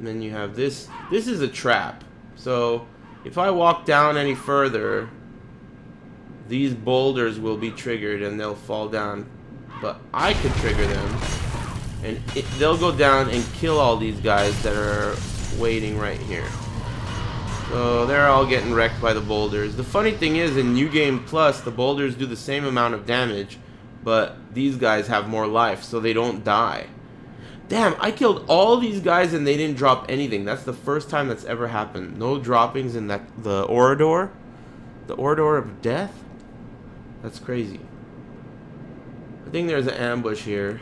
And then you have this. This is a trap. So if I walk down any further, these boulders will be triggered and they'll fall down. But I could trigger them, and they'll go down and kill all these guys that are waiting right here. So they're all getting wrecked by the boulders. The funny thing is, in New Game Plus, the boulders do the same amount of damage, but these guys have more life, so they don't die. Damn, I killed all these guys and they didn't drop anything. That's the first time that's ever happened. No droppings in the Orador. The Orador of Death? That's crazy. I think there's an ambush here,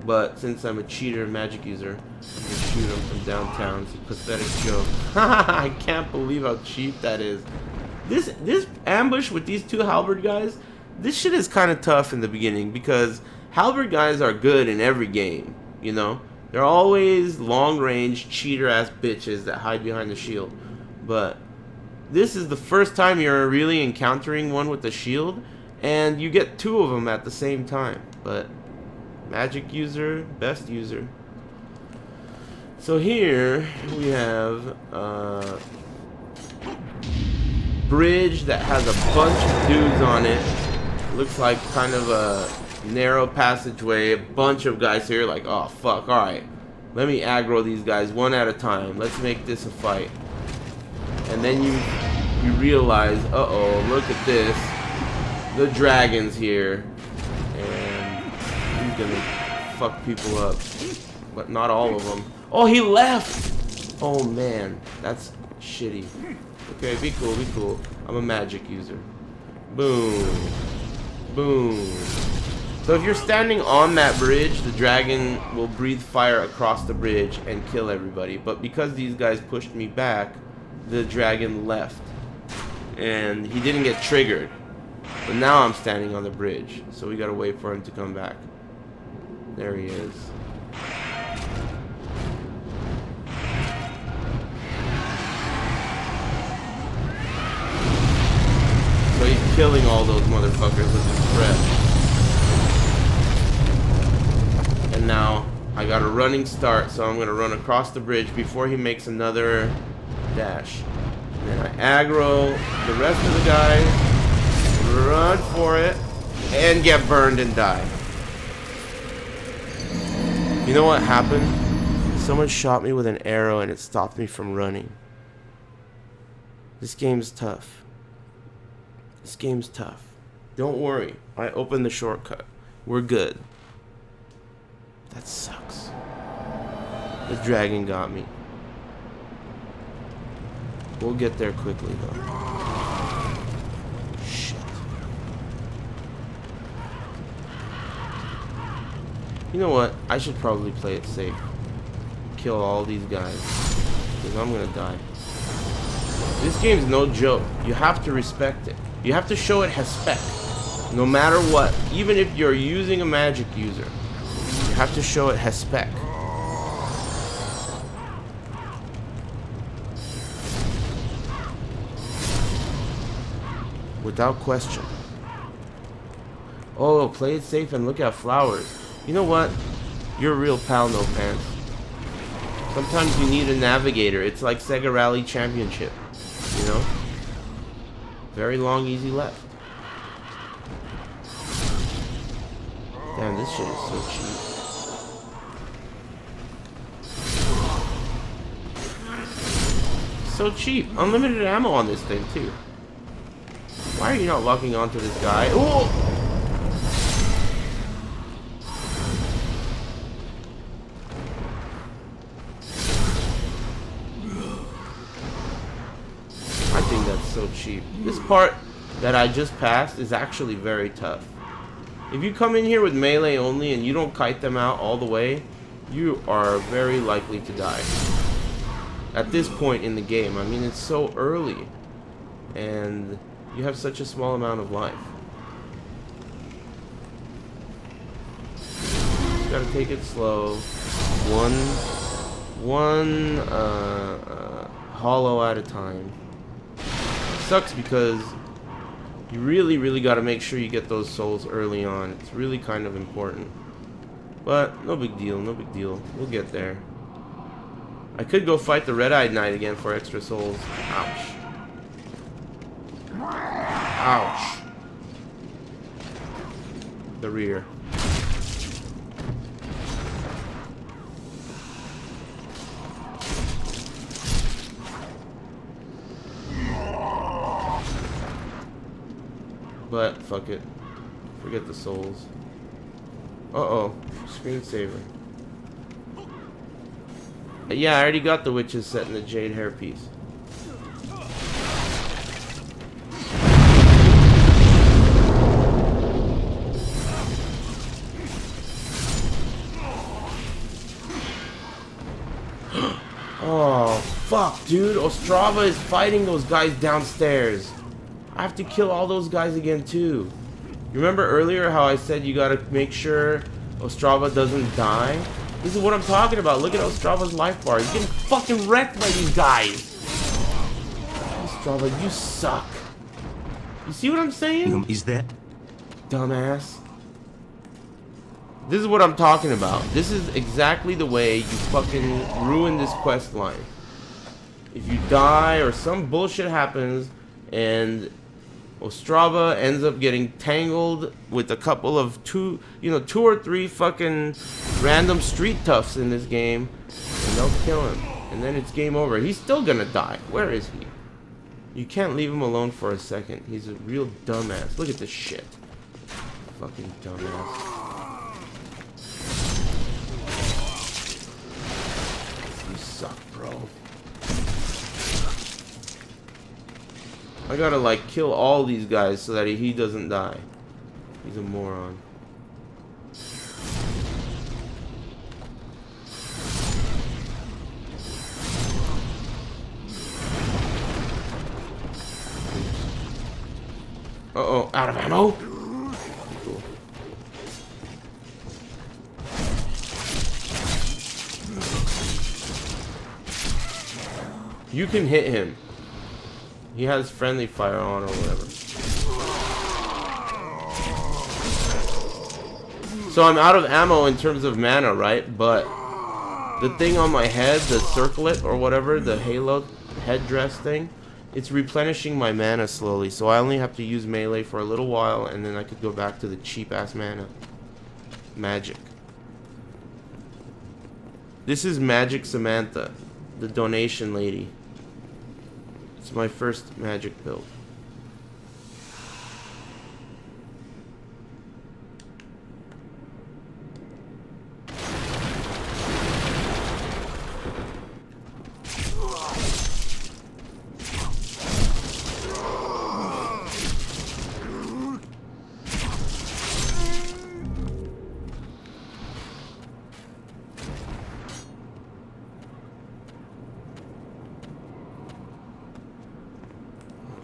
but since I'm a cheater and magic user, I'm gonna shoot him from downtown. It's a pathetic joke. I can't believe how cheap that is. This ambush with these two halberd guys, this shit is kind of tough in the beginning because halberd guys are good in every game, you know? They're always long-range, cheater-ass bitches that hide behind the shield. But this is the first time you're really encountering one with a shield, and you get two of them at the same time. But magic user, best user. So here we have a bridge that has a bunch of dudes on it. Looks like kind of a narrow passageway. A bunch of guys here like, oh fuck, alright. Let me aggro these guys one at a time. Let's make this a fight. And then you realize, uh-oh, look at this. The dragon's here. And he's gonna fuck people up. But not all of them. Oh, he left! Oh man, that's shitty. Okay, be cool, be cool. I'm a magic user. Boom. Boom. So if you're standing on that bridge, the dragon will breathe fire across the bridge and kill everybody. But because these guys pushed me back, the dragon left. And he didn't get triggered. But now I'm standing on the bridge. So we gotta wait for him to come back. There he is. So he's killing all those motherfuckers with his breath. And now I got a running start, so I'm gonna run across the bridge before he makes another dash. And then I aggro the rest of the guys, run for it, and get burned and die. You know what happened? Someone shot me with an arrow and it stopped me from running. This game's tough. This game's tough. Don't worry. I opened the shortcut. We're good. That sucks. The dragon got me. We'll get there quickly though. Shit. You know what? I should probably play it safe. Kill all these guys. Because I'm gonna die. This game's no joke. You have to respect it. You have to show it has spec. No matter what. Even if you're using a magic user. You have to show it has spec. Without question. Oh, play it safe and look at flowers. You know what? You're a real pal, no pants. Sometimes you need a navigator. It's like Sega Rally Championship. You know? Very long, easy left. Damn, this shit is so cheap. So cheap. Unlimited ammo on this thing, too. Why are you not locking onto this guy? Oh! I think that's so cheap. This part that I just passed is actually very tough. If you come in here with melee only and you don't kite them out all the way, you are very likely to die. At this point in the game, I mean, it's so early. And you have such a small amount of life. Just gotta take it slow. One hollow at a time. Sucks because you really gotta make sure you get those souls early on. It's really kind of important. But no big deal, no big deal. We'll get there. I could go fight the Red-Eyed Knight again for extra souls. Ouch. Ouch. The rear. But, fuck it. Forget the souls. Uh-oh. Screensaver. Yeah, I already got the witches set in the jade hairpiece. Oh, fuck, dude. Ostrava is fighting those guys downstairs. I have to kill all those guys again, too. You remember earlier how I said you gotta make sure Ostrava doesn't die? This is what I'm talking about. Look at Ostrava's life bar. He's getting fucking wrecked by these guys. Ostrava, you suck. You see what I'm saying? Is that? Dumbass. This is what I'm talking about. This is exactly the way you fucking ruin this quest line. If you die or some bullshit happens and Ostrava ends up getting tangled with a couple of two or three fucking random street toughs in this game, and they'll kill him. And then it's game over. He's still gonna die. Where is he? You can't leave him alone for a second. He's a real dumbass. Look at this shit. Fucking dumbass. You suck, bro. I gotta, like, kill all these guys so that he doesn't die. He's a moron. Uh-oh, out of ammo? Cool. You can hit him. He has friendly fire on or whatever. So I'm out of ammo in terms of mana, right? But the thing on my head, the circlet or whatever, the halo headdress thing, it's replenishing my mana slowly. So I only have to use melee for a little while and then I could go back to the cheap ass mana. Magic. This is Magic Samantha, the donation lady. It's my first magic build.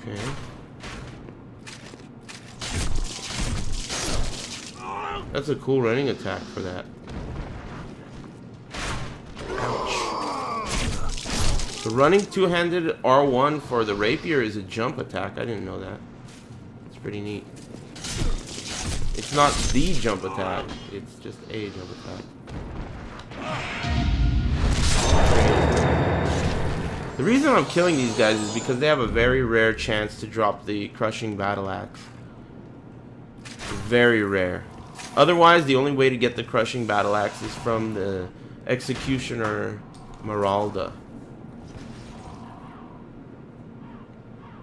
Okay. That's a cool running attack for that. Ouch. The running two-handed R1 for the rapier is a jump attack. I didn't know that. It's pretty neat. It's not the jump attack. It's just a jump attack. The reason I'm killing these guys is because they have a very rare chance to drop the crushing battle axe. Very rare. Otherwise, the only way to get the crushing battle axe is from the executioner Maralda.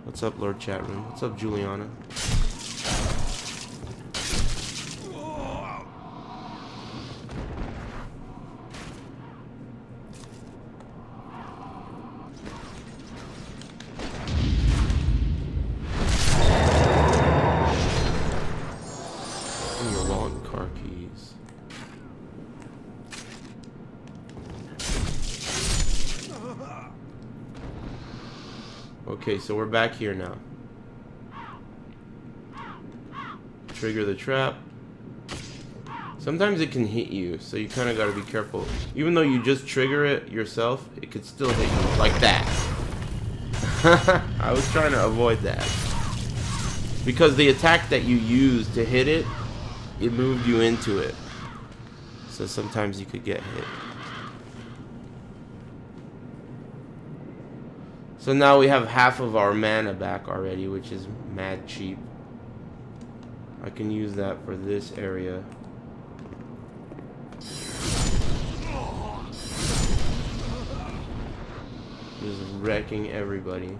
What's up, Lord Chatroom? What's up, Juliana? Okay, so we're back here now. Trigger the trap. Sometimes it can hit you, so you kind of got to be careful. Even though you just trigger it yourself, it could still hit you like that. I was trying to avoid that. Because the attack that you used to hit it, it moved you into it. So sometimes you could get hit. So now we have half of our mana back already, which is mad cheap. I can use that for this area. Just wrecking everybody.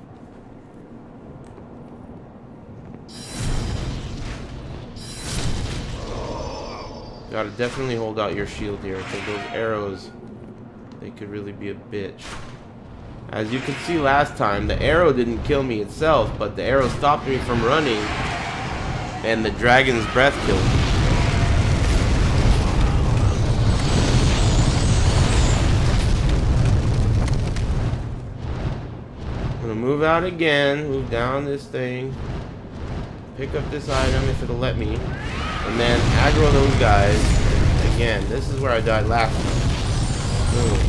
Gotta definitely hold out your shield here, because those arrows, they could really be a bitch. As you can see last time, the arrow didn't kill me itself, but the arrow stopped me from running, and the dragon's breath killed me. I'm gonna move out again, move down this thing, pick up this item if it'll let me, and then aggro those guys. And again, this is where I died last time. Boom.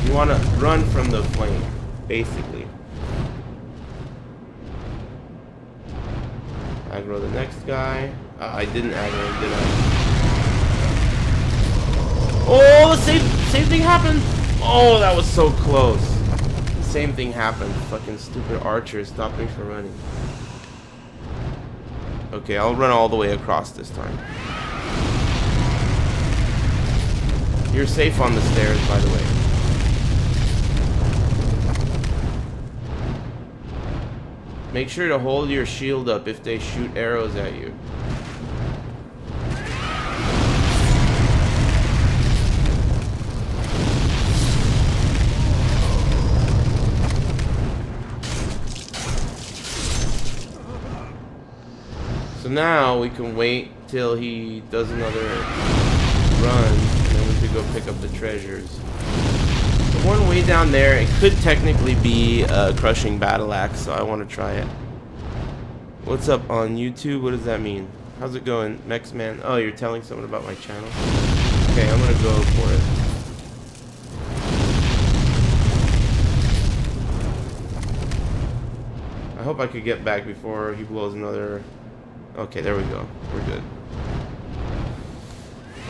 You want to run from the flame, basically. Aggro the next guy. I didn't aggro him, did I? Oh, the same thing happened! Oh, that was so close. The same thing happened. Fucking stupid archers stopped me from running. Okay, I'll run all the way across this time. You're safe on the stairs, by the way. Make sure to hold your shield up if they shoot arrows at you. So now we can wait till he does another run, and then we could go pick up the treasures. The one way down there, it could technically be a crushing battle axe, so I want to try it. What's up on YouTube? What does that mean? How's it going, Mexman? Oh, you're telling someone about my channel? Okay, I'm gonna go for it. I hope I could get back before he blows another... Okay, there we go. We're good.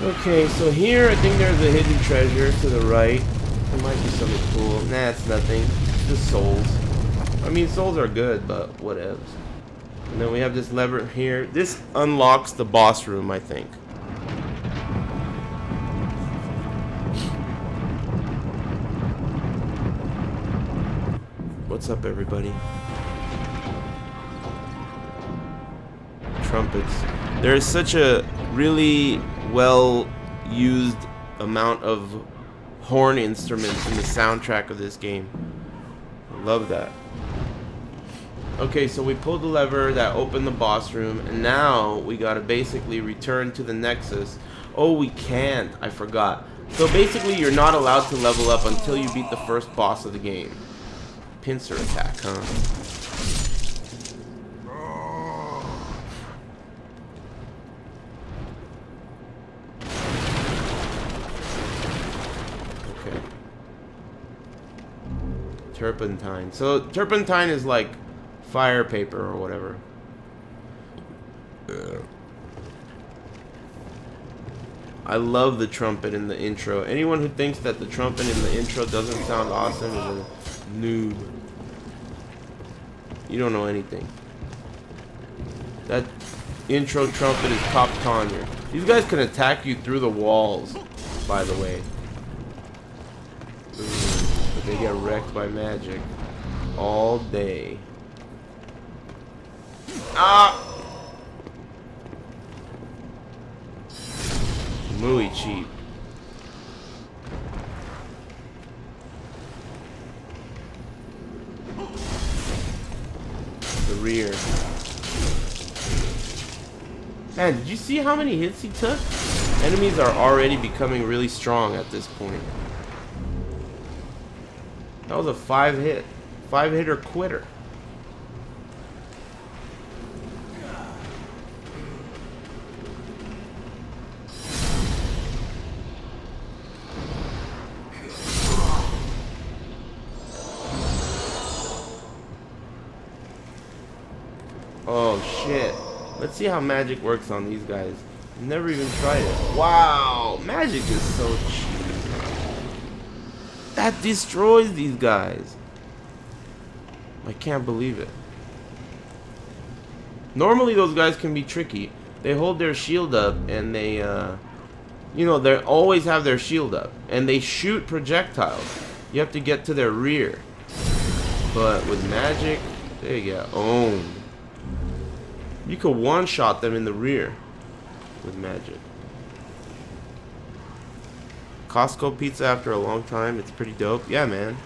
Okay, so here I think there's a hidden treasure to the right. There might be something cool. Nah, it's nothing. Just souls. I mean, souls are good, but whatevs. And then we have this lever here. This unlocks the boss room, I think. What's up, everybody? Trumpets. There is such a really well used amount of horn instruments in the soundtrack of this game. I love that. Okay, so we pulled the lever that opened the boss room, and now we gotta basically return to the Nexus. Oh, we can't. I forgot. So basically, you're not allowed to level up until you beat the first boss of the game. Pincer attack, huh? Turpentine. So turpentine is like fire paper or whatever. I love the trumpet in the intro. Anyone who thinks that the trumpet in the intro doesn't sound awesome is a noob. You don't know anything. That intro trumpet is top tier. These guys can attack you through the walls, by the way. They get wrecked by magic all day. Ah! Muy cheap. The rear. Man, did you see how many hits he took? Enemies are already becoming really strong at this point. That was a 5-hitter quitter. Oh shit. Let's see how magic works on these guys. I've never even tried it. Wow, magic is so cheap. That destroys these guys. I can't believe it. Normally those guys can be tricky. They hold their shield up and they, you know, they always have their shield up. And they shoot projectiles. You have to get to their rear. But with magic, they get owned. You could one-shot them in the rear with magic. Costco pizza after a long time. It's pretty dope. Yeah, man.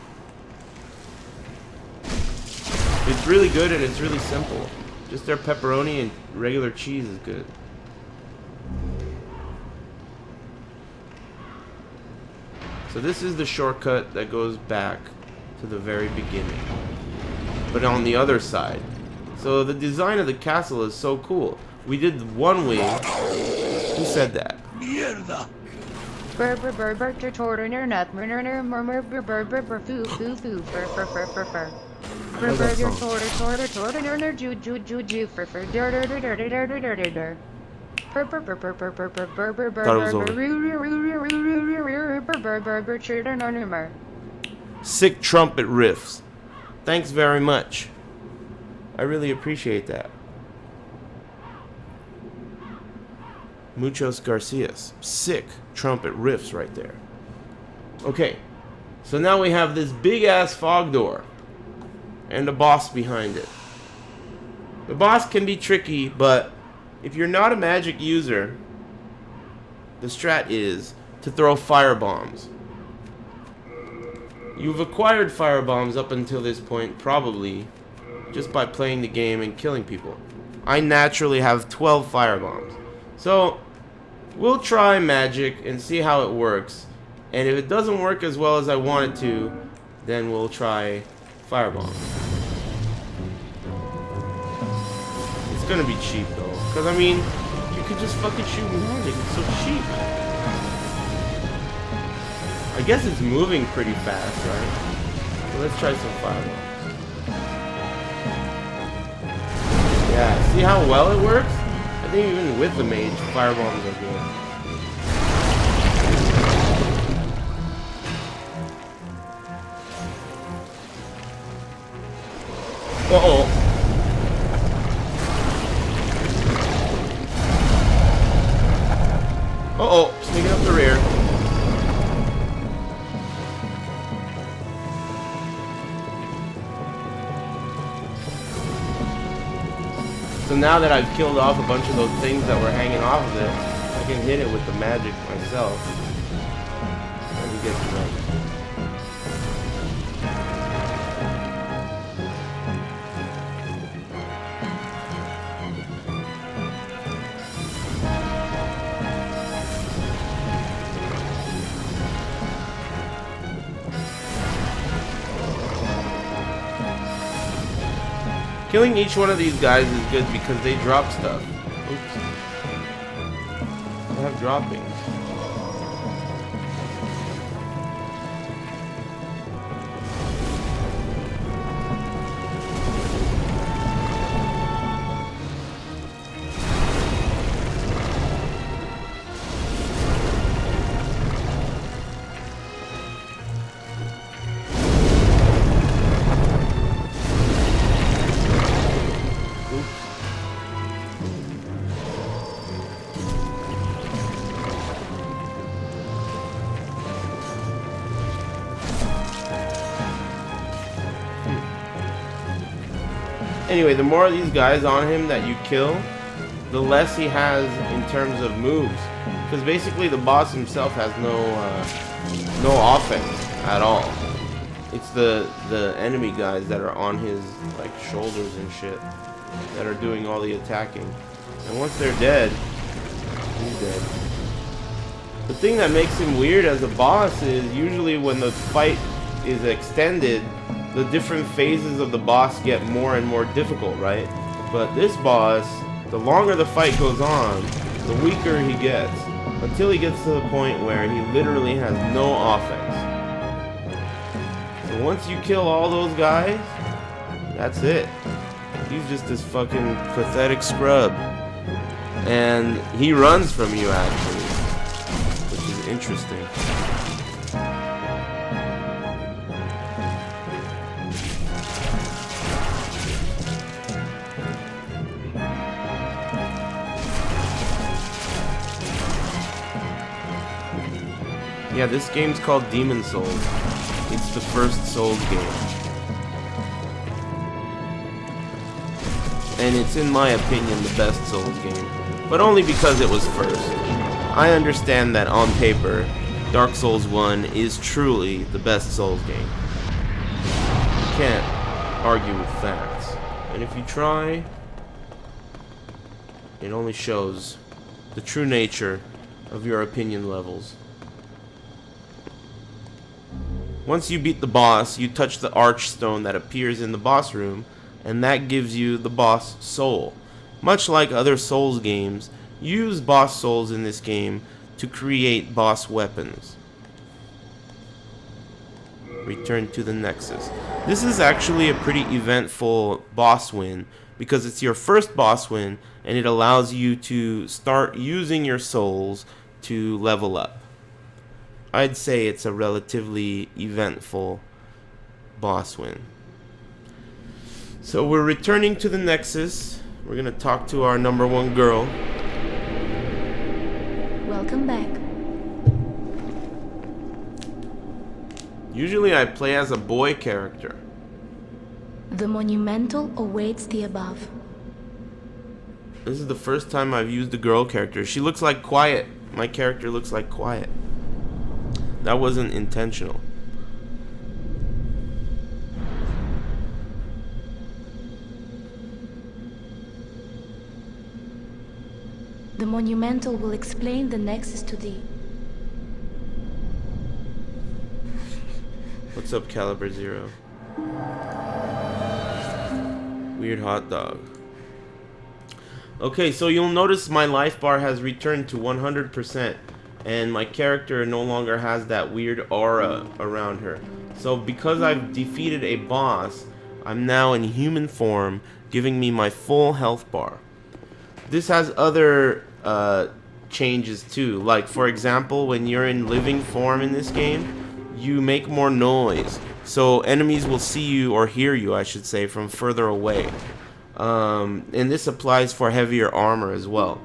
It's really good and it's really simple. Just their pepperoni and regular cheese is good. So this is the shortcut that goes back to the very beginning. But on the other side. So the design of the castle is so cool. We did one wing. Who said that? Mierda. Sick trumpet riffs. Thanks very much. I really appreciate that. Muchos Garcias. Sick trumpet riffs right there. Okay. So now we have this big ass fog door. And a boss behind it. The boss can be tricky, but if you're not a magic user, the strat is to throw fire bombs. You've acquired fire bombs up until this point, probably, just by playing the game and killing people. I naturally have 12 fire bombs. So, we'll try magic and see how it works. And if it doesn't work as well as I want it to, then we'll try firebomb. It's gonna be cheap though, because I mean, you could just fucking shoot magic. It's so cheap. I guess it's moving pretty fast, right? So let's try some firebombs. Yeah, see how well it works? I think even with the mage, firebombs are good. Uh-oh. Uh-oh, sneaking up the rear. So now that I've killed off a bunch of those things that were hanging off of it, I can hit it with the magic myself. Let me get to that. Killing each one of these guys is good because they drop stuff. Oops. They have droppings. Anyway, the more of these guys on him that you kill, the less he has in terms of moves. Because basically the boss himself has no offense at all. It's the enemy guys that are on his like shoulders and shit that are doing all the attacking. And once they're dead, he's dead. The thing that makes him weird as a boss is usually when the fight is extended, the different phases of the boss get more and more difficult, right? But this boss, the longer the fight goes on, the weaker he gets, until he gets to the point where he literally has no offense. So once you kill all those guys, that's it. He's just this fucking pathetic scrub. And he runs from you, actually, which is interesting. Yeah, this game's called Demon Souls. It's the first Souls game. And it's, in my opinion, the best Souls game. But only because it was first. I understand that on paper, Dark Souls 1 is truly the best Souls game. You can't argue with facts. And if you try, it only shows the true nature of your opinion levels. Once you beat the boss, you touch the archstone that appears in the boss room, and that gives you the boss soul. Much like other Souls games, use boss souls in this game to create boss weapons. Return to the Nexus. This is actually a pretty eventful boss win because it's your first boss win and it allows you to start using your souls to level up. I'd say it's a relatively eventful boss win. So we're returning to the Nexus. We're gonna talk to our number one girl. Welcome back. Usually I play as a boy character. The monumental awaits the above. This is the first time I've used a girl character. She looks like Quiet. My character looks like Quiet. That wasn't intentional. The monumental will explain the Nexus to thee. What's up, Caliber Zero? Weird hot dog. Okay, so you'll notice my life bar has returned to 100%, and my character no longer has that weird aura around her. So because I've defeated a boss, I'm now in human form, giving me my full health bar. This has other changes too. Like, for example, when you're in living form in this game, you make more noise. So enemies will see you, or hear you, I should say, from further away. And this applies for heavier armor as well.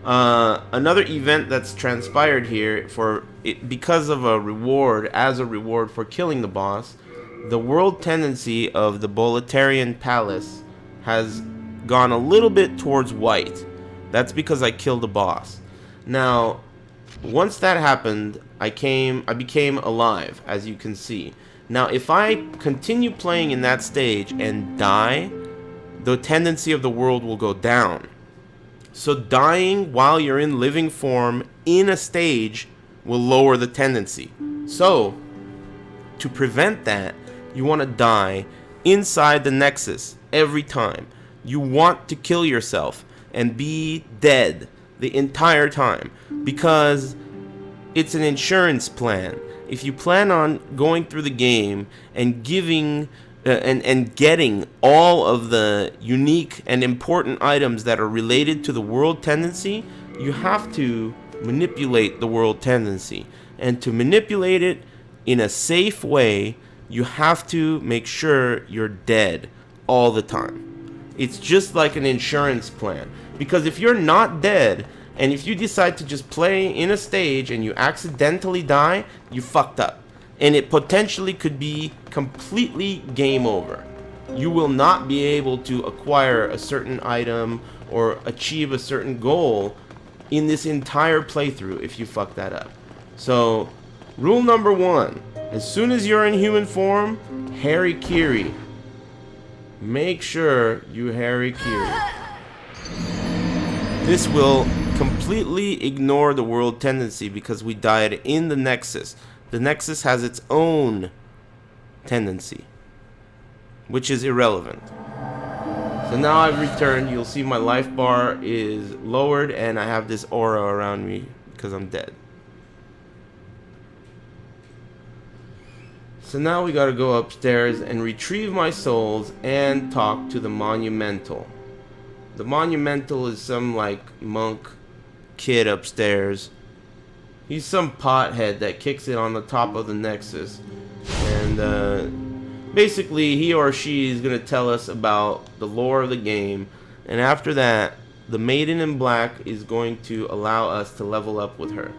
Another event that's transpired here because of a reward, as a reward for killing the boss, the world tendency of the Boletarian Palace has gone a little bit towards white. That's because I killed the boss. Now, once that happened, I became alive, as you can see. Now, if I continue playing in that stage and die, the tendency of the world will go down. So dying while you're in living form in a stage will lower the tendency. So, to prevent that, you want to die inside the Nexus every time. You want to kill yourself and be dead the entire time, because it's an insurance plan. If you plan on going through the game and giving and getting all of the unique and important items that are related to the world tendency, you have to manipulate the world tendency. And to manipulate it in a safe way, you have to make sure you're dead all the time. It's just like an insurance plan. Because if you're not dead, and if you decide to just play in a stage and you accidentally die, you fucked up. And it potentially could be completely game over. You will not be able to acquire a certain item or achieve a certain goal in this entire playthrough if you fuck that up. So, rule number 1. As soon as you're in human form, Harikiri. Make sure you Harikiri. This will completely ignore the world tendency because we died in the Nexus. The Nexus has its own tendency, which is irrelevant. So now I've returned. You'll see my life bar is lowered and I have this aura around me because I'm dead. So now we gotta go upstairs and retrieve my souls and talk to the monumental. The monumental is some like monk kid upstairs. He's some pothead that kicks it on the top of the Nexus. And basically he or she is going to tell us about the lore of the game. And after that, the maiden in black is going to allow us to level up with her.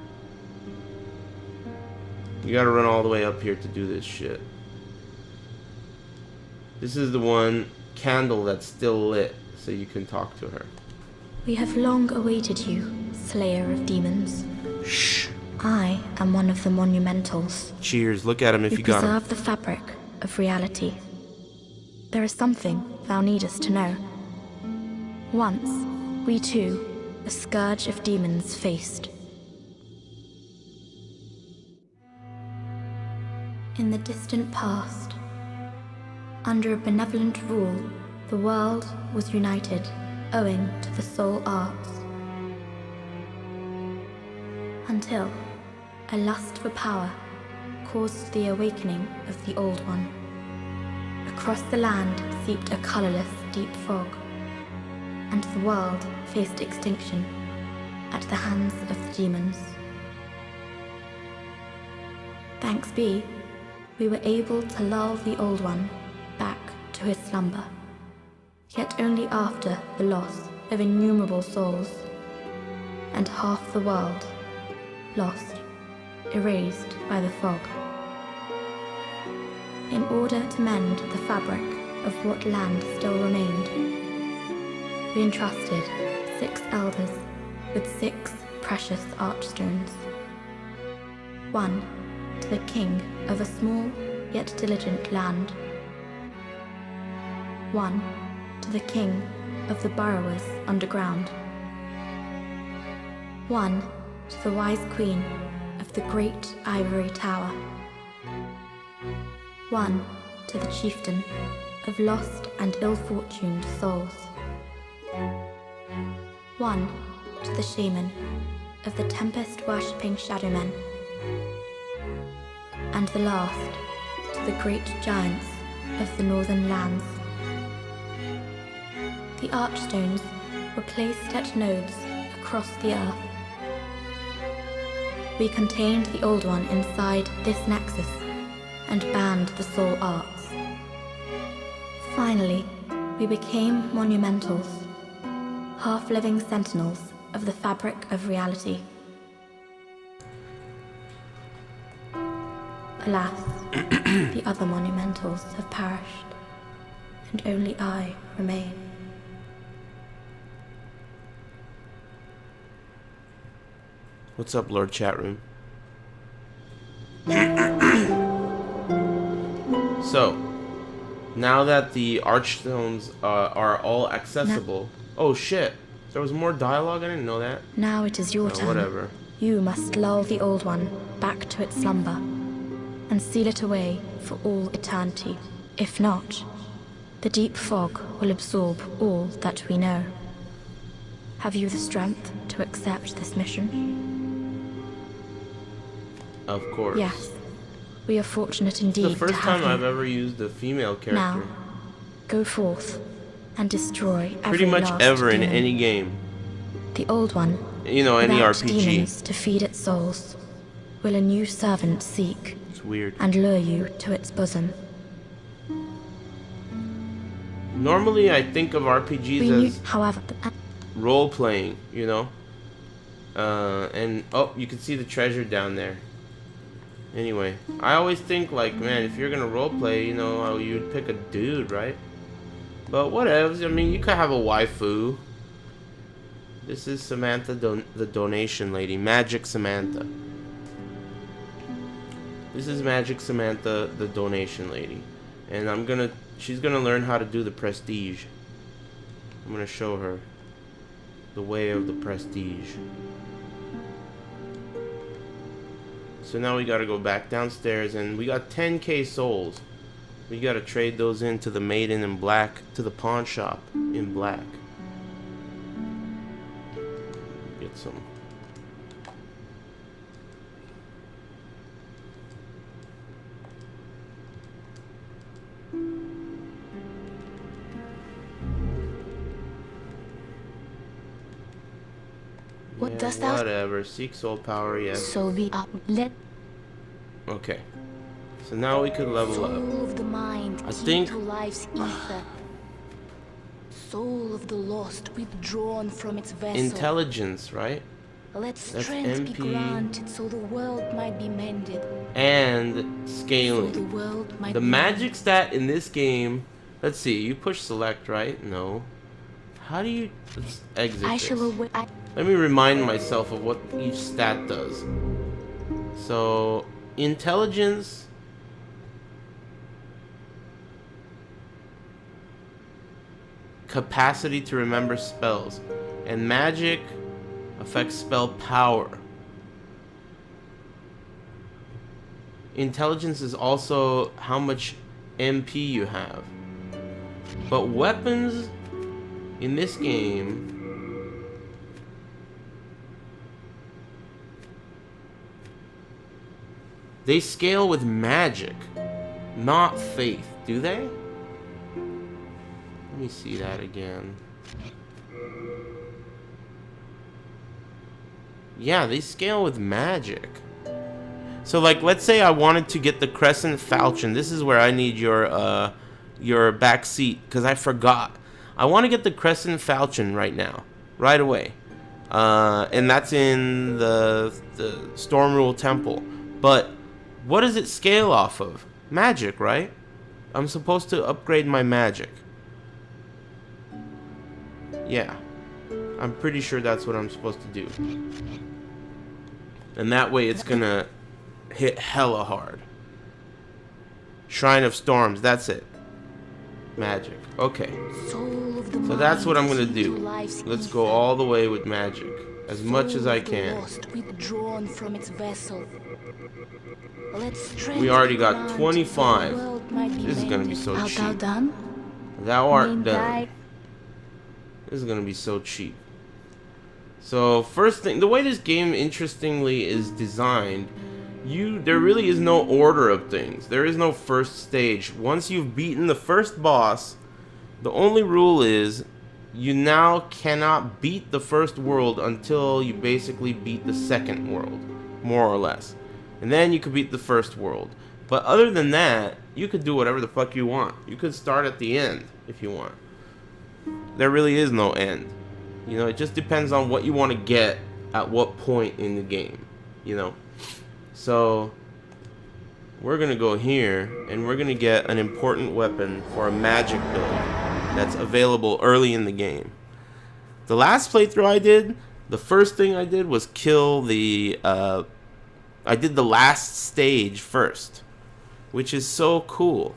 You gotta run all the way up here to do this shit. This is the one candle that's still lit, so you can talk to her. We have long awaited you, Slayer of Demons. Shh. I am one of the monumentals. Cheers. Look at him if We you got him. preserve the fabric of reality. There is something thou needest to know. Once, we too, a scourge of demons faced. In the distant past, under a benevolent rule, the world was united owing to the soul arts. Until a lust for power caused the awakening of the Old One. Across the land seeped a colorless, deep fog, and the world faced extinction at the hands of the demons. Thanks be, we were able to lull the Old One back to his slumber, yet only after the loss of innumerable souls, and half the world lost, erased by the fog. In order to mend the fabric of what land still remained, we entrusted 6 elders with 6 precious archstones. 1 to the king of a small yet diligent land. 1 to the king of the burrowers underground. 1 to the wise queen of the great ivory tower. 1 to the chieftain of lost and ill-fortuned souls. 1 to the shaman of the tempest-worshipping shadowmen. And the last to the great giants of the northern lands. The archstones were placed at nodes across the earth. We contained the Old One inside this Nexus and banned the soul arts. Finally, we became monumentals, half-living sentinels of the fabric of reality. Alas, the other monumentals have perished, and only I remain. What's up, Lord Chatroom? So, now that the archstones are all accessible... Oh shit, there was more dialogue? I didn't know that. Now it is your turn. Whatever. You must lull the Old One back to its slumber, and seal it away for all eternity. If not, the deep fog will absorb all that we know. Have you the strength to accept this mission? Of course. Yes. We are fortunate indeed It's the first to have time you. I've ever used a female character. Now, go forth and destroy Pretty every much last ever in demon. any game. The Old One, You know, any without RPG. demons to feed its souls, will a new servant seek It's weird. and lure you to its bosom. Normally I think of RPGs as However, role-playing, you know? And, oh, you can see the treasure down there. Anyway, I always think, like, man, if you're gonna roleplay, you know, you'd pick a dude, right? But whatevs, I mean, you could have a waifu. This is Samantha, the donation lady. Magic Samantha. This is Magic Samantha, the donation lady. And she's gonna learn how to do the prestige. I'm gonna show her the way of the prestige. So now we gotta go back downstairs, and we got 10k souls. We gotta trade those into the maiden in black, to the pawn shop in black. Get some. What dost thou? Whatever. Seek soul power, yes. So be up. Let Okay. So now we could level soul up. of the mind I key think- to life's ether. Soul of the lost withdrawn from its vessel. Intelligence, right? Let That's strength be MP. granted so the world might be mended. And So the scaling. world might The be magic mended. stat in this game, let's see, you push select, right? No. How do you, let's exit I this. shall await. Let me remind myself of what each stat does. So, intelligence, capacity to remember spells, and magic affects spell power. Intelligence is also how much MP you have. But weapons in this game, they scale with magic, not faith, do they? Let me see that again. Yeah, they scale with magic. So, like, let's say I wanted to get the Crescent Falchion. This is where I need your back seat, because I forgot. I want to get the Crescent Falchion right now, right away. And that's in the Storm Rule Temple. But what does it scale off of? Magic, right? I'm supposed to upgrade my magic. Yeah. I'm pretty sure that's what I'm supposed to do. And that way it's gonna hit hella hard. Shrine of Storms, that's it. Magic. Okay. So that's what I'm gonna do. Let's go all the way with magic. As much as I can. Withdrawn from its vessel. We already got 25. This is gonna be so Art thou cheap. done? Thou art done. This is gonna be so cheap. So first thing, the way this game interestingly is designed, there really is no order of things. There is no first stage. Once you've beaten the first boss, the only rule is you now cannot beat the first world until you basically beat the second world, more or less. And then you could beat the first world. But other than that, you could do whatever the fuck you want. You could start at the end if you want. There really is no end. You know, it just depends on what you want to get at what point in the game, you know. So, we're going to go here, and we're going to get an important weapon for a magic build that's available early in the game. The last playthrough I did, the first thing I did was kill the, I did the last stage first, which is so cool.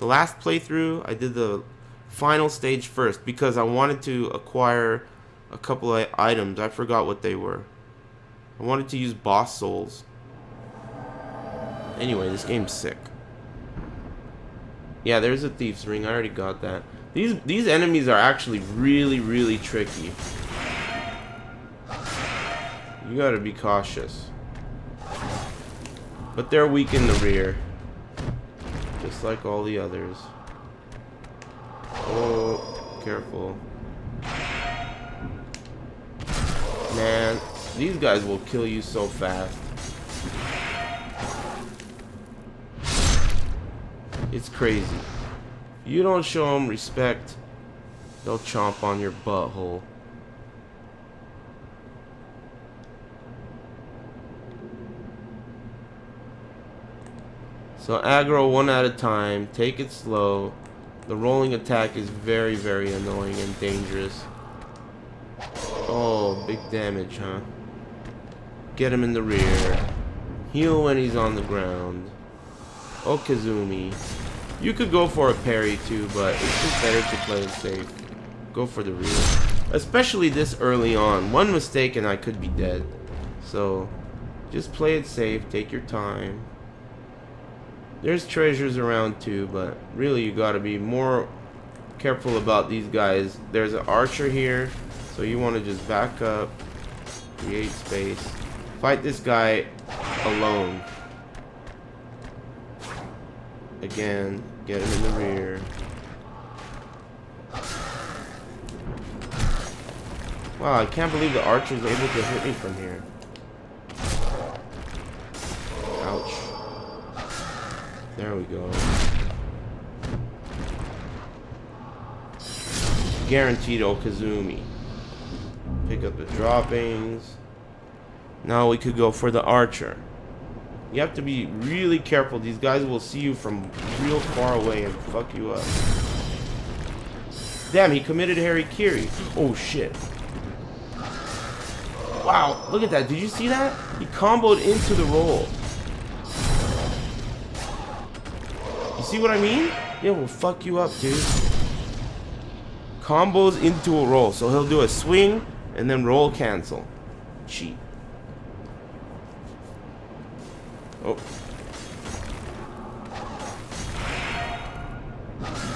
The last playthrough, I did the final stage first because I wanted to acquire a couple of items. I forgot what they were. I wanted to use boss souls. Anyway, this game's sick. Yeah, there's a thief's ring. I already got that. These enemies are actually really, really tricky. You gotta be cautious. But they're weak in the rear. Just like all the others. Oh, careful. Man, these guys will kill you so fast. It's crazy. If you don't show them respect, they'll chomp on your butthole. So aggro one at a time, take it slow. The rolling attack is very, very annoying and dangerous. Oh, big damage, huh? Get him in the rear. Heal when he's on the ground. Okazumi. You could go for a parry too, but it's just better to play it safe. Go for the rear. Especially this early on. One mistake and I could be dead. So, just play it safe, take your time. There's treasures around too, but really you gotta be more careful about these guys. There's an archer here, so you want to just back up, create space, fight this guy alone. Again, get him in the rear. Wow, I can't believe the archer's able to hit me from here. Ouch. There we go. Guaranteed Okazumi. Pick up the droppings. Now we could go for the archer. You have to be really careful. These guys will see you from real far away and fuck you up. Damn, he committed Harikiri. Oh shit. Wow, look at that. Did you see that? He comboed into the roll. You see what I mean? It will fuck you up, dude. Combos into a roll. So he'll do a swing and then roll cancel. Cheat. Oh.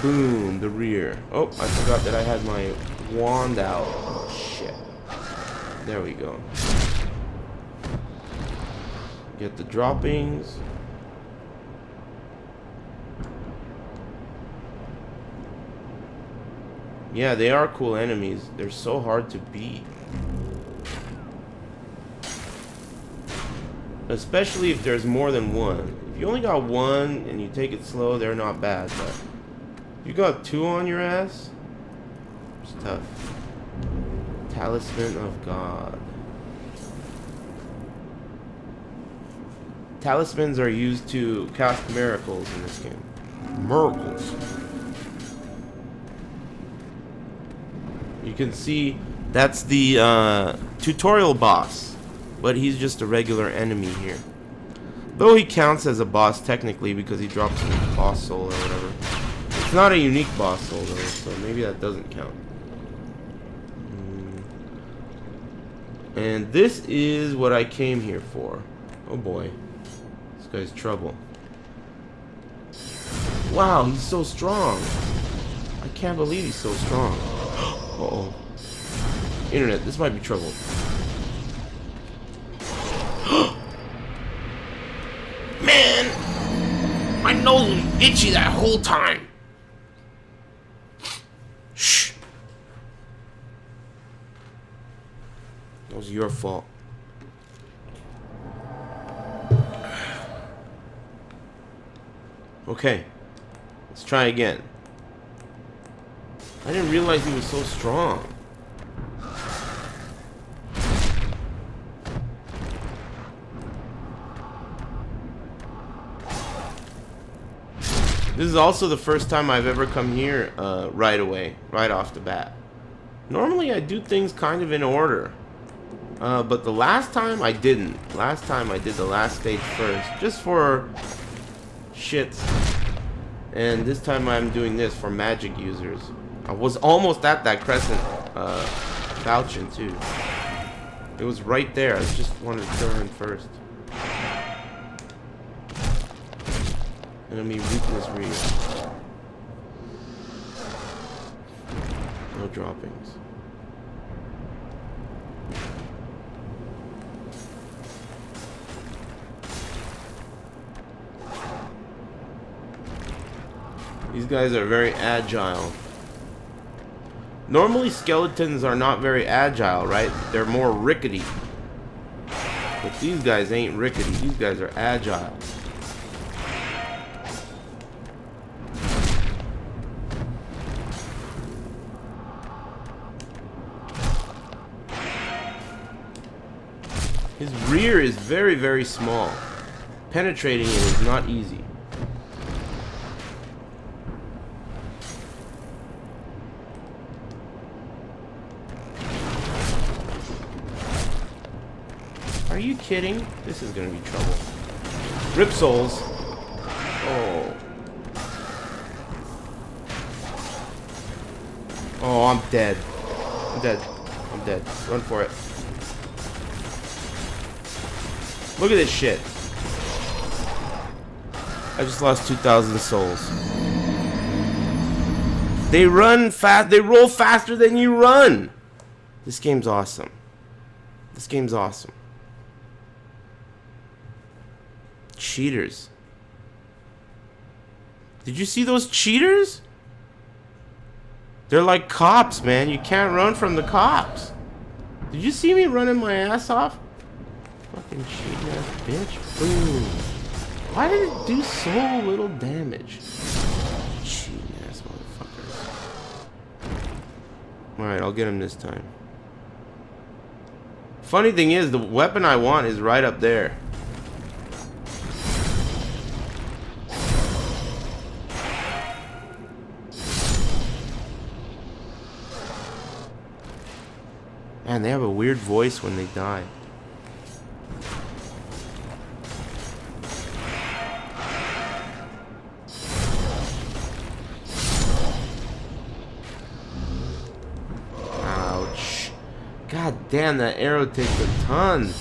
Boom, the rear. Oh, I forgot that I had my wand out. Oh, shit. There we go. Get the droppings. Yeah, they are cool enemies. They're so hard to beat. Especially if there's more than one. If you only got one and you take it slow, they're not bad. But if you got two on your ass, it's tough. Talisman of God. Talismans are used to cast miracles in this game. Miracles. You can see that's the tutorial boss, but he's just a regular enemy here. Though he counts as a boss technically because he drops a boss soul or whatever. It's not a unique boss soul though, so maybe that doesn't count. And this is what I came here for. Oh boy. This guy's trouble. Wow, he's so strong. I can't believe he's so strong. Uh-oh. Internet, this might be trouble. Man! My nose was itchy that whole time. Shh. That was your fault. Okay. Let's try again. I didn't realize he was so strong. This is also the first time I've ever come here right away, right off the bat. Normally I do things kind of in order. But the last time I didn't. Last time I did the last stage first, just for shits. And this time I'm doing this for magic users. I was almost at that Crescent Falchion too. It was right there. I just wanted to kill him first. Enemy weakness read. No droppings. These guys are very agile. Normally skeletons are not very agile, right? They're more rickety. But these guys ain't rickety. These guys are agile. His rear is very, very small. Penetrating it is not easy. Are you kidding? This is gonna be trouble. Rip souls. Oh. Oh, I'm dead. I'm dead. I'm dead. Run for it. Look at this shit. I just lost 2,000 souls. They run fast. They roll faster than you run. This game's awesome. This game's awesome. Cheaters. Did you see those cheaters? They're like cops, man. You can't run from the cops. Did you see me running my ass off? Fucking cheating ass bitch. Boom. Why did it do so little damage? Cheating ass motherfuckers. Alright, I'll get him this time. funny thing is, the weapon I want is right up there. Man, they have a weird voice when they die. Ouch. God damn, that arrow takes a ton.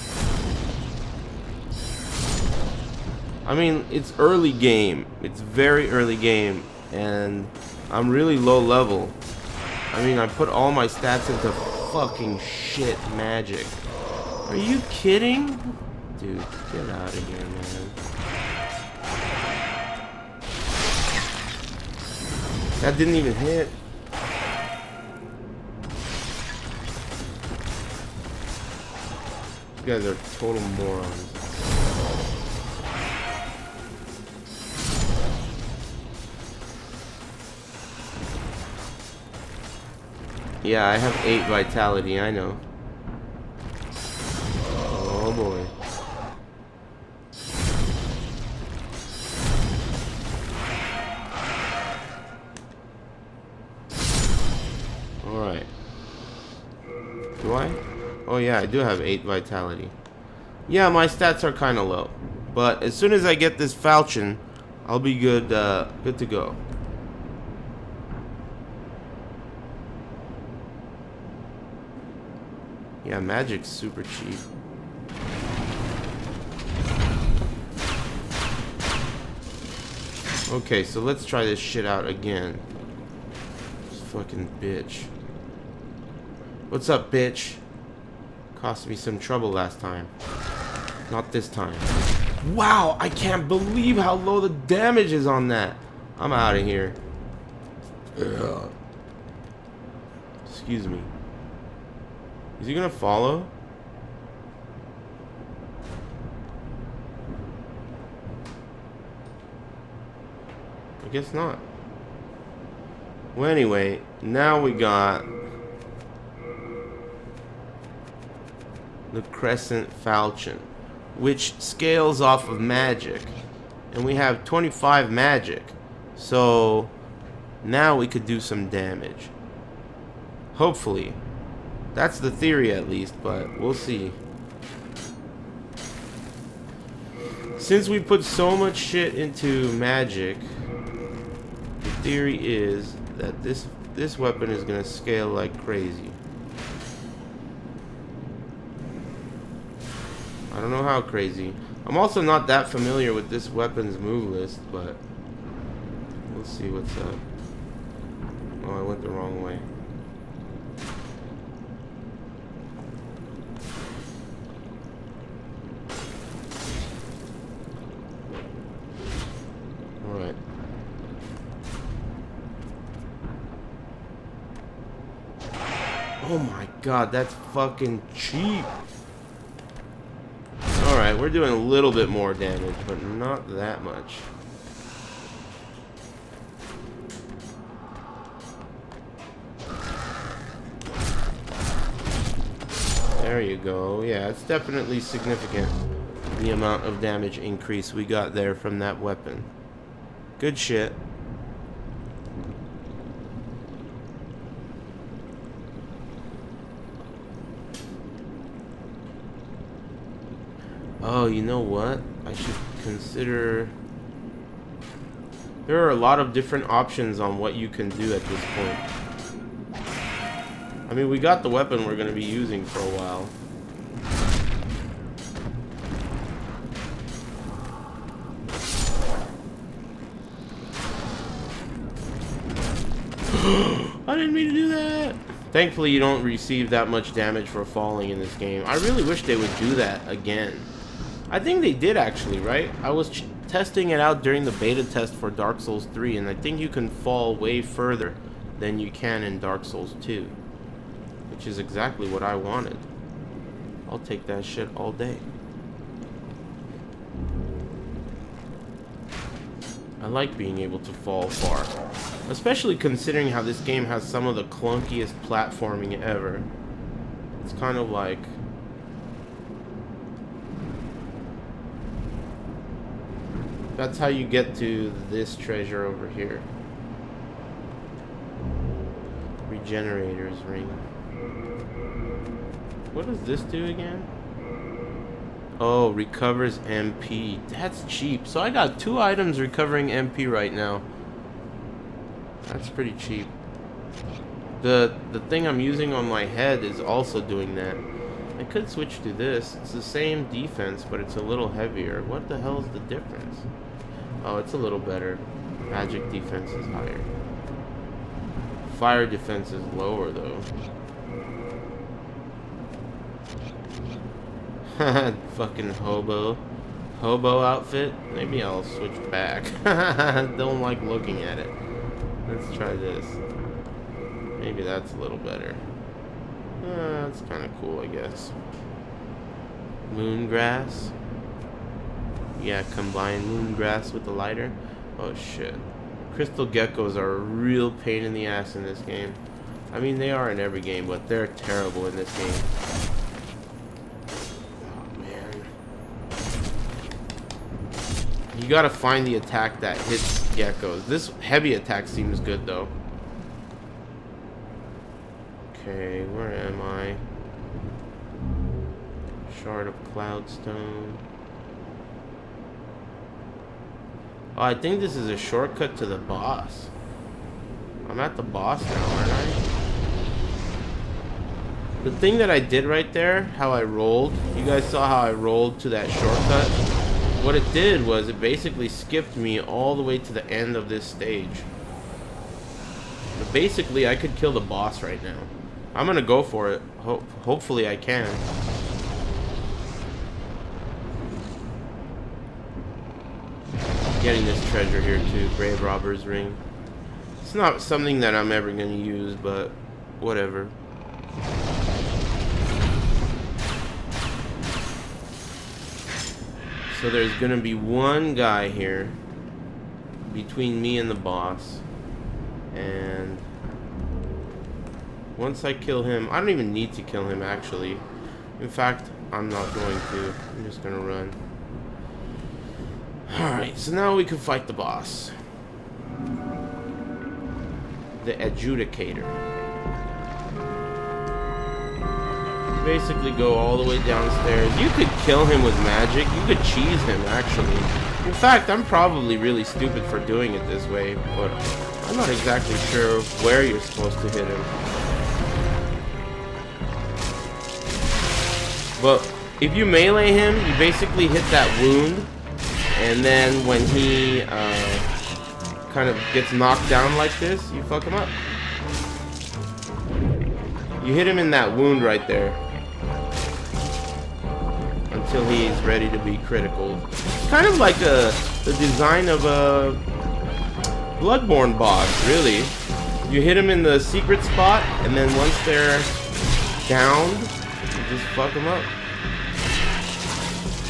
I mean, it's early game. It's very early game. And I'm really low level. I mean, I put all my stats into fucking shit magic. Are you kidding? Dude, get out of here, man. That didn't even hit. You guys are total morons. Yeah, I have 8 vitality, I know. Oh boy. Alright. Do I? Oh yeah, I do have 8 vitality. Yeah, my stats are kind of low. But as soon as I get this Falchion, I'll be good, good to go. Yeah, magic's super cheap. Okay, so let's try this shit out again. This fucking bitch. What's up, bitch? Cost me some trouble last time. Not this time. Wow, I can't believe how low the damage is on that. I'm out of here. Ugh. Excuse me. Is he gonna follow? I guess not. Well, anyway, now we got the Crescent Falchion, which scales off of magic. And we have 25 magic. So now we could do some damage. Hopefully. That's the theory at least, but we'll see. Since we put so much shit into magic, the theory is that this weapon is gonna scale like crazy. I don't know how crazy. I'm also not that familiar with this weapon's move list, but we'll see what's up. Oh, I went the wrong way. Alright. Oh my god, that's fucking cheap. Alright, we're doing a little bit more damage, but not that much. There you go. Yeah, it's definitely significant, the amount of damage increase we got there from that weapon. Good shit. Oh, you know what? I should consider... There are a lot of different options on what you can do at this point. I mean, we got the weapon we're going to be using for a while. I didn't mean to do that. Thankfully, you don't receive that much damage for falling in this game. I really wish they would do that again. I think they did actually, right? I was testing it out during the beta test for Dark Souls 3, and I think you can fall way further than you can in Dark Souls 2. Which is exactly what I wanted. I'll take that shit all day. I like being able to fall far. Especially considering how this game has some of the clunkiest platforming ever. It's kind of like That's how you get to this treasure over here. Regenerator's ring. What does this do again? Oh, recovers MP. That's cheap. So I got 2 items recovering MP right now. That's pretty cheap. The thing I'm using on my head is also doing that. I could switch to this. It's the same defense, but it's a little heavier. What the hell is the difference? Oh, it's a little better. Magic defense is higher. Fire defense is lower, though. Fucking hobo. Hobo outfit? Maybe I'll switch back. Don't like looking at it. Let's try this. Maybe that's a little better. That's kind of cool, I guess. Moongrass. Yeah, combine moongrass with the lighter. Oh shit. Crystal geckos are a real pain in the ass in this game. I mean, they are in every game, but they're terrible in this game. Oh man. You gotta find the attack that hits geckos. This heavy attack seems good though. Okay, where am I? Shard of Cloudstone. Oh, I think this is a shortcut to the boss. I'm at the boss now, aren't I? The thing that I did right there, how I rolled, you guys saw how I rolled to that shortcut? What it did was it basically skipped me all the way to the end of this stage. But basically, I could kill the boss right now. I'm gonna go for it. Hopefully I can. Getting this treasure here too, Grave Robber's Ring. It's not something that I'm ever gonna use, but whatever. So there's gonna be one guy here between me and the boss, and once I kill him, I don't even need to kill him actually. In fact, I'm not going to. I'm just gonna run. Alright, so now we can fight the boss. The Adjudicator. Basically go all the way downstairs. You could kill him with magic. You could cheese him, actually. In fact, I'm probably really stupid for doing it this way, but I'm not exactly sure where you're supposed to hit him. But if you melee him, you basically hit that wound, and then when he kind of gets knocked down like this, you fuck him up. You hit him in that wound right there until he's ready to be critical. It's kind of like the design of a Bloodborne boss, really. You hit him in the secret spot, and then once they're downed, you just fuck them up.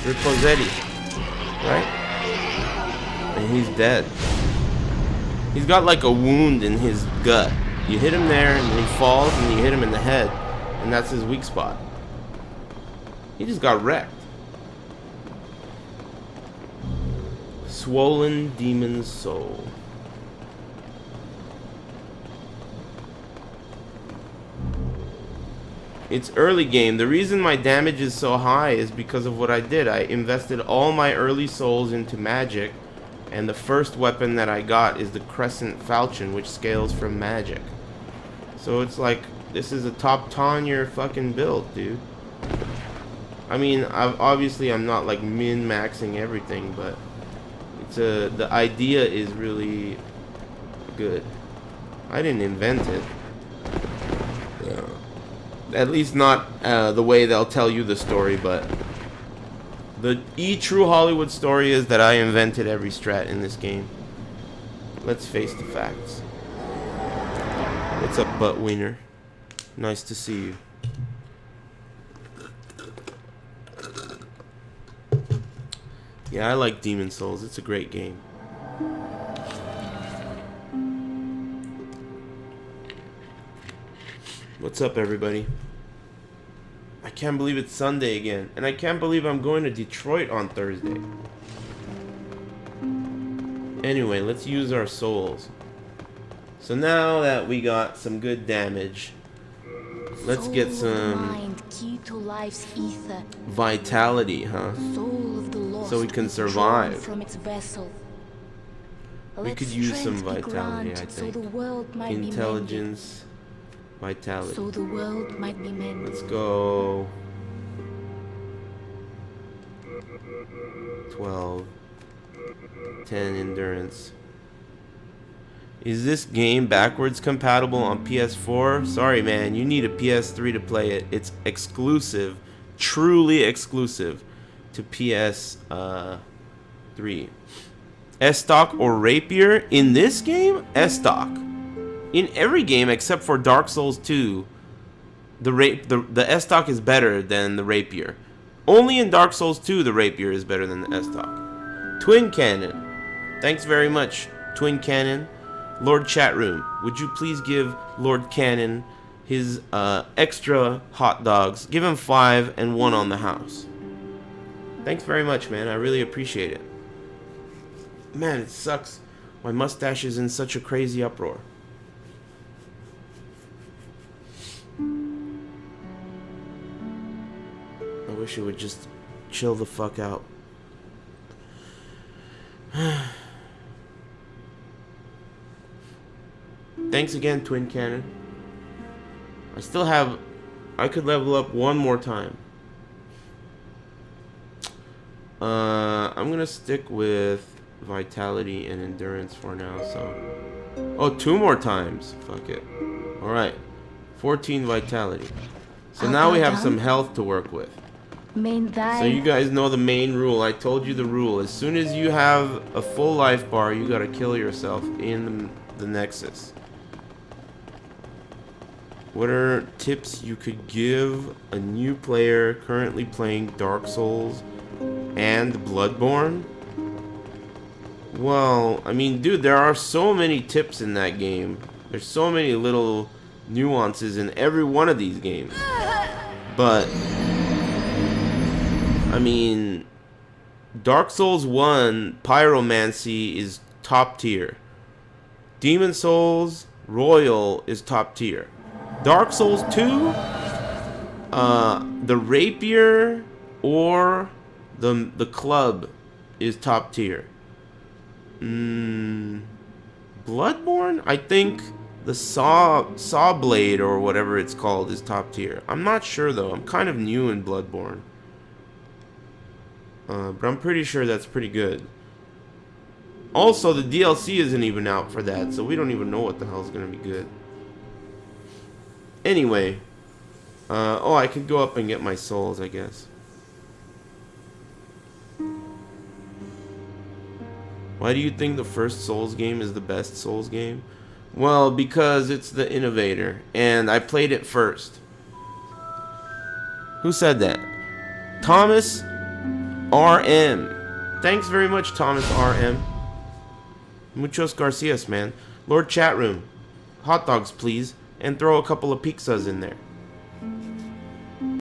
Riposetti, right? And he's dead. He's got like a wound in his gut. You hit him there, and then he falls, and you hit him in the head, and that's his weak spot. He just got wrecked. Swollen Demon's Soul. It's early game. The reason my damage is so high is because of what I did. I invested all my early souls into magic, and the first weapon that I got is the Crescent Falchion, which scales from magic. So it's like, this is a top Tanya fucking build, dude. I mean, obviously I'm not like min-maxing everything, but it's the idea is really good. I didn't invent it. At least not the way they'll tell you the story, but the true Hollywood story is that I invented every strat in this game. Let's face the facts. What's up, butt wiener? Nice to see you. Yeah, I like Demon Souls. It's a great game. What's up, everybody? I can't believe it's Sunday again, and I can't believe I'm going to Detroit on Thursday. Anyway, let's use our souls. So now that we got some good damage, let's get Soul of the some mind, key to life's ether. vitality, huh? Soul of the lost, So we can drawn survive. from its vessel. We Let could use some strength be vitality, I granted, think. So the world might Intelligence, be mended. vitality. So the world might be mended. Let's go 12, 10 endurance. Is this game backwards compatible on PS4? Sorry man, you need a PS3 to play it. It's exclusive, truly exclusive to PS3. S-Stock or Rapier? In this game, S-Stock. In every game except for Dark Souls 2, the S-Stock is better than the Rapier. Only in Dark Souls 2 the Rapier is better than the S-Stock. Twin Cannon. Thanks very much, Twin Cannon. Lord Chatroom, would you please give Lord Cannon his extra hot dogs? Give him 5 and 1 on the house. Thanks very much, man. I really appreciate it. Man, it sucks. My mustache is in such a crazy uproar. I wish it would just chill the fuck out. Thanks again, Twin Cannon. I could level up one more time. I'm gonna stick with vitality and endurance for now, so... Oh, 2 more times. Fuck it. Alright. 14 vitality. So now we have some health to work with. So you guys know the main rule. I told you the rule. As soon as you have a full life bar, you gotta kill yourself in the Nexus. What are tips you could give a new player currently playing Dark Souls and Bloodborne? Well, I mean, dude, there are so many tips in that game. There's so many little nuances in every one of these games. But, I mean, Dark Souls 1, Pyromancy is top tier. Demon Souls, Royal is top tier. Dark Souls 2, the Rapier or the Club is top tier. Bloodborne, I think the saw blade or whatever it's called is top tier. I'm not sure though. I'm kind of new in Bloodborne, but I'm pretty sure that's pretty good. Also, the DLC isn't even out for that, so we don't even know what the hell is gonna be good. Anyway, oh, I could go up and get my souls, I guess. Why do you think the first Souls game is the best Souls game? Well, because it's the innovator, and I played it first. Who said that? Thomas RM. Thanks very much, Thomas RM. Muchos Garcias, man. Lord Chatroom, hot dogs, please, and throw a couple of pizzas in there.